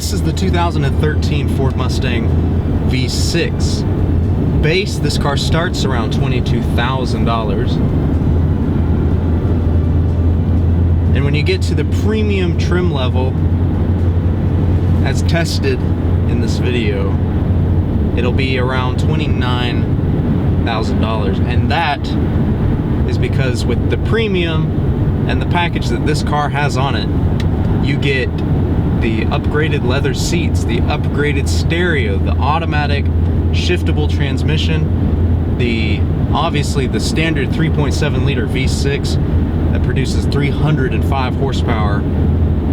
this is the 2013 Ford Mustang V6. Base, this car starts around $22,000. And when you get to the premium trim level, as tested in this video, it'll be around $29,000. And that is because with the premium and the package that this car has on it, you get the upgraded leather seats, the upgraded stereo, the automatic shiftable transmission, obviously the standard 3.7 liter V6 that produces 305 horsepower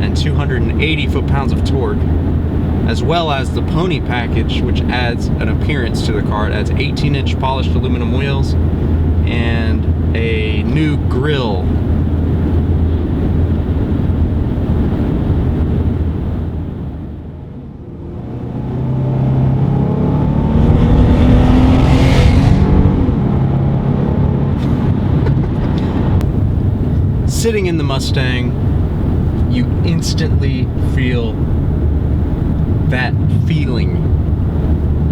and 280 foot-pounds of torque, as well as the Pony package, which adds an appearance to the car. It adds 18-inch polished aluminum wheels and a new grille. Sitting in the Mustang, you instantly feel that feeling.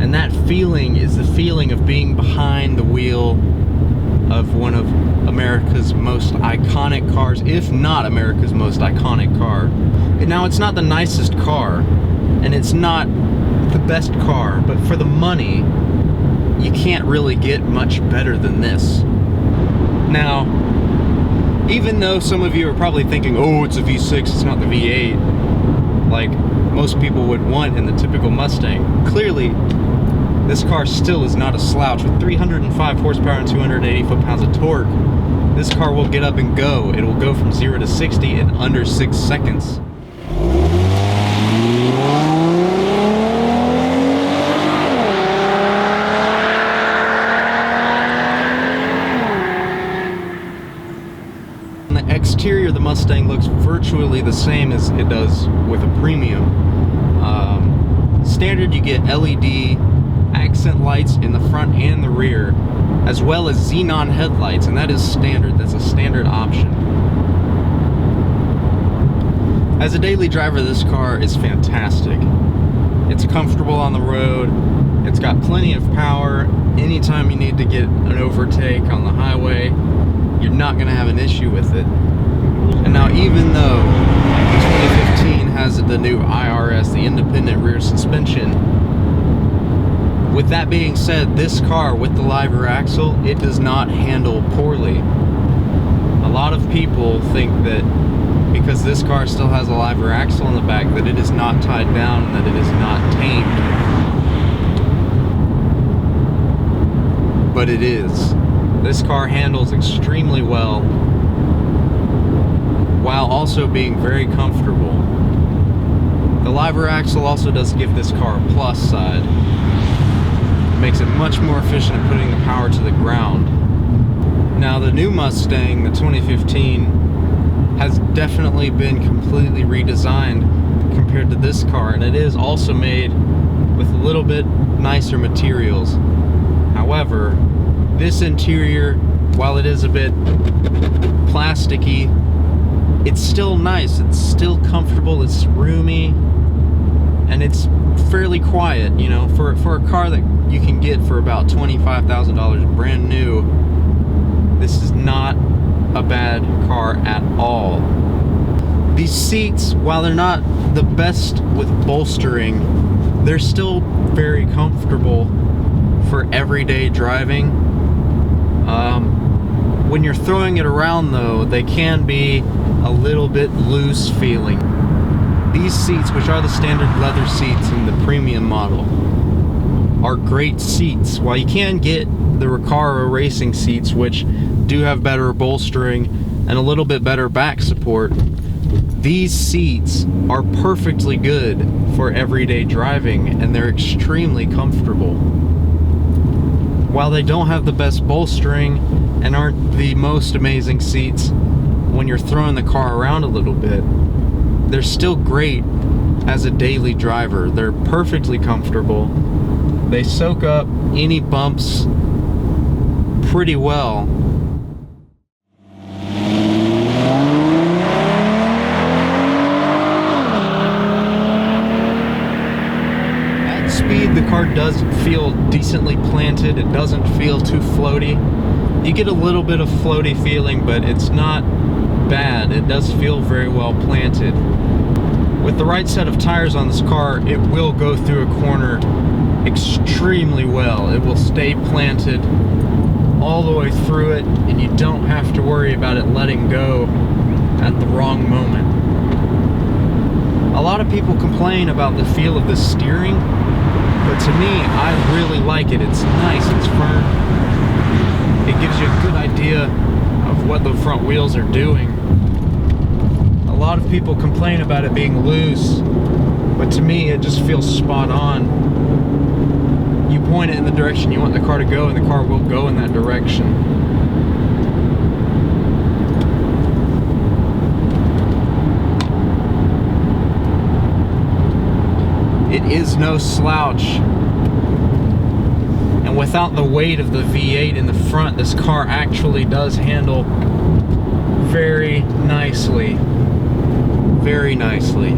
And that feeling is the feeling of being behind the wheel of one of America's most iconic cars, if not America's most iconic car. Now, it's not the nicest car, and it's not the best car, but for the money, you can't really get much better than this. Now, even though some of you are probably thinking, oh, it's a V6, it's not the V8, like most people would want in the typical Mustang, clearly this car still is not a slouch. With 305 horsepower and 280 foot-pounds of torque, this car will get up and go. It will go from 0 to 60 in under 6 seconds. The exterior of the Mustang looks virtually the same as it does with a premium. Standard, you get LED accent lights in the front and the rear, as well as xenon headlights, and that is standard. That's a standard option. As a daily driver, this car is fantastic. It's comfortable on the road. It's got plenty of power. Anytime you need to get an overtake on the highway, you're not going to have an issue with it. And now, even though the 2015 has the new IRS, the independent rear suspension, with that being said, this car with the live rear axle, it does not handle poorly. A lot of people think that because this car still has a live rear axle in the back, that it is not tied down and that it is not tamed. But it is. This car handles extremely well, while also being very comfortable. The live rear axle also does give this car a plus side. It makes it much more efficient at putting the power to the ground. Now, the new Mustang, the 2015, has definitely been completely redesigned compared to this car, and it is also made with a little bit nicer materials. However, this interior, while it is a bit plasticky, it's still nice, it's still comfortable, it's roomy, and it's fairly quiet, you know, for a car that you can get for about $25,000 brand new. This is not a bad car at all. These seats, while they're not the best with bolstering, they're still very comfortable for everyday driving. When you're throwing it around, though, they can be a little bit loose feeling. These seats, which are the standard leather seats in the premium model, are great seats. While you can get the Recaro racing seats, which do have better bolstering and a little bit better back support, these seats are perfectly good for everyday driving, and they're extremely comfortable. While they don't have the best bolstering and aren't the most amazing seats when you're throwing the car around a little bit, they're still great as a daily driver. They're perfectly comfortable. They soak up any bumps pretty well. does feel decently planted. It doesn't feel too floaty. You get a little bit of floaty feeling, but it's not bad. It does feel very well planted. With the right set of tires on this car, it will go through a corner extremely well. It will stay planted all the way through it, and you don't have to worry about it letting go at the wrong moment. A lot of people complain about the feel of the steering, but to me, I really like it. It's nice, it's firm. It gives you a good idea of what the front wheels are doing. A lot of people complain about it being loose, but to me, it just feels spot on. You point it in the direction you want the car to go, and the car will go in that direction. It is no slouch. And without the weight of the V8 in the front, this car actually does handle very nicely. Very nicely.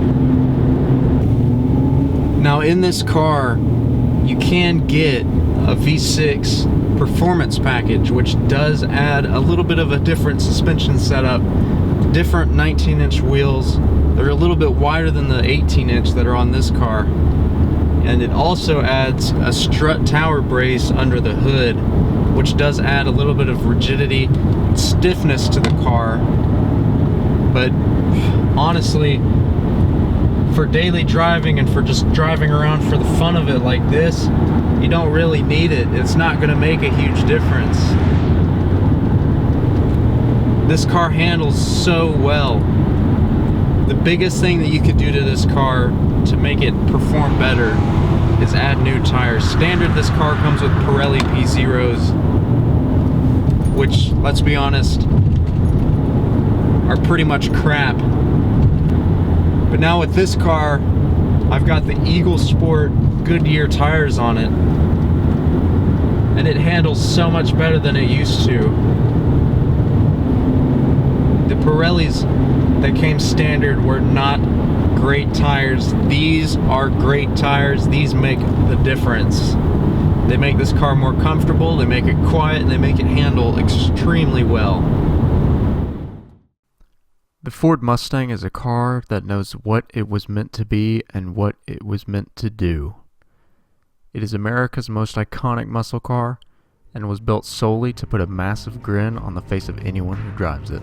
Now in this car, you can get a V6 performance package, which does add a little bit of a different suspension setup, different 19-inch wheels. They're a little bit wider than the 18-inch that are on this car. And it also adds a strut tower brace under the hood, which does add a little bit of rigidity, stiffness to the car. But honestly, for daily driving and for just driving around for the fun of it like this, you don't really need it. It's not going to make a huge difference. This car handles so well. The biggest thing that you could do to this car to make it perform better is add new tires. Standard, this car comes with Pirelli P0s, which, let's be honest, are pretty much crap. But now with this car, I've got the Eagle Sport Goodyear tires on it, and it handles so much better than it used to. The Pirellis that came standard were not great tires. These are great tires. These make the difference. They make this car more comfortable, they make it quiet, and they make it handle extremely well. The Ford Mustang is a car that knows what it was meant to be and what it was meant to do. It is America's most iconic muscle car and was built solely to put a massive grin on the face of anyone who drives it.